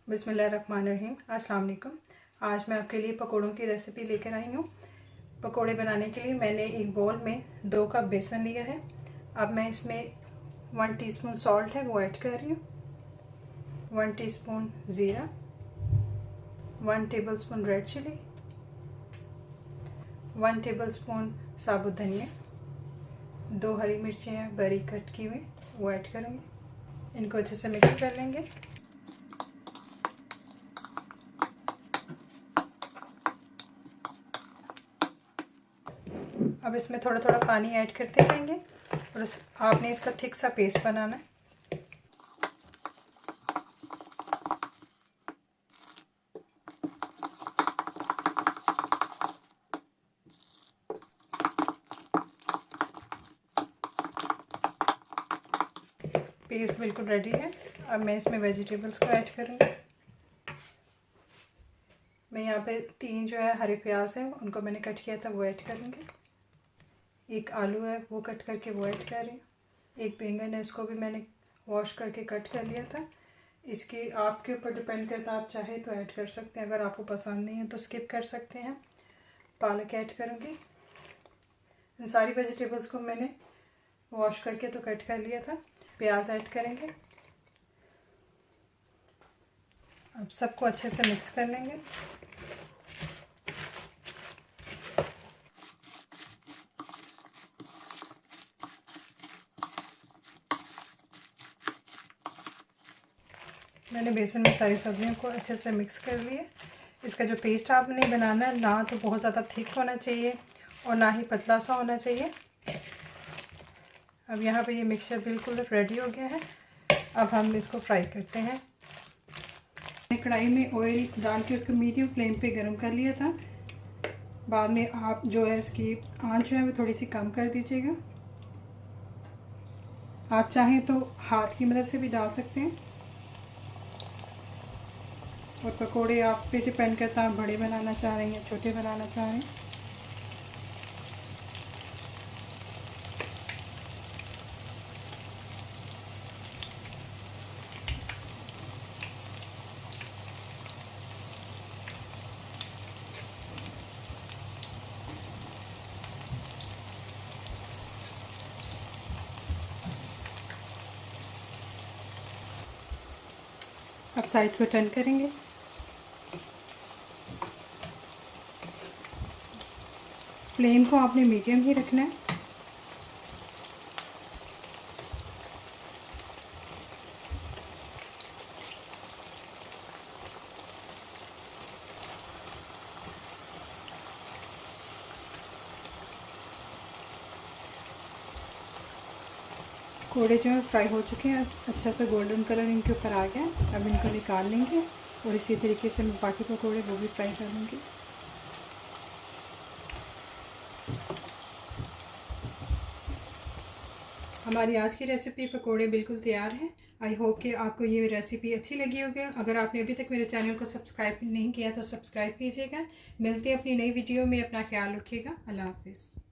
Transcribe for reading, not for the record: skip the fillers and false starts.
बिस्मिल्लाहिर्रहमानिर्रहीम। अस्सलाम वालेकुम। आज मैं आपके लिए पकोड़ों की रेसिपी लेकर आई हूँ। पकोड़े बनाने के लिए मैंने एक बाउल में 2 कप बेसन लिया है। अब मैं इसमें 1 टीस्पून सॉल्ट है वो ऐड कर रही हूँ, 1 टीस्पून ज़ीरा, 1 टेबलस्पून रेड चिली, 1 टेबलस्पून साबुत धनिया, 2 हरी मिर्चें बारीक कट की हुई वो ऐड करेंगे। इनको अच्छे से मिक्स कर लेंगे। अब इसमें थोड़ा थोड़ा पानी ऐड करते जाएंगे और आपने इसका थिक सा पेस्ट बनाना है। पेस्ट बिल्कुल रेडी है। अब मैं इसमें वेजिटेबल्स को ऐड करूँगी। मैं यहाँ पे 3 जो है हरे प्याज हैं उनको मैंने कट किया था वो ऐड करूँगी। 1 आलू है वो कट करके वो ऐड कर रही हूँ। 1 बैंगन है इसको भी मैंने वॉश करके कट कर लिया था। इसकी आपके ऊपर डिपेंड करता है, आप चाहे तो ऐड कर सकते हैं, अगर आपको पसंद नहीं है तो स्किप कर सकते हैं। पालक ऐड करूँगी। इन सारी वेजिटेबल्स को मैंने वॉश करके तो कट कर लिया था। प्याज ऐड करेंगे। अब सबको अच्छे से मिक्स कर लेंगे। मैंने बेसन में सारी सब्जियों को अच्छे से मिक्स कर लिया। इसका जो पेस्ट आपने बनाना है ना तो बहुत ज़्यादा थिक होना चाहिए और ना ही पतला सा होना चाहिए। अब यहाँ पे ये मिक्सचर बिल्कुल रेडी हो गया है। अब हम इसको फ्राई करते हैं। मैंने कढ़ाई में ऑयल डाल के उसको मीडियम फ्लेम पे गरम कर लिया था। बाद में आप जो है इसकी आंच जो है वो थोड़ी सी कम कर दीजिएगा। आप चाहें तो हाथ की मदद से भी डाल सकते हैं। और पकोड़े आप पे डिपेंड करता है, आप बड़े बनाना चाह रहे हैं या छोटे बनाना चाह रहे हैं। अब साइड को टर्न करेंगे। फ्लेम को आपने मीडियम ही रखना है। पकोड़े जो है फ्राई हो चुके हैं, अच्छा सा गोल्डन कलर इनके ऊपर आ गया। अब इनको निकाल लेंगे और इसी तरीके से मैं बाकी पकोड़े वो भी फ्राई कर लूँगी। हमारी आज की रेसिपी पकोड़े बिल्कुल तैयार है। आई होप कि आपको ये रेसिपी अच्छी लगी होगी। अगर आपने अभी तक मेरे चैनल को सब्सक्राइब नहीं किया तो सब्सक्राइब कीजिएगा। मिलते हैं अपनी नई वीडियो में। अपना ख्याल रखिएगा। अल्लाह हाफिज़।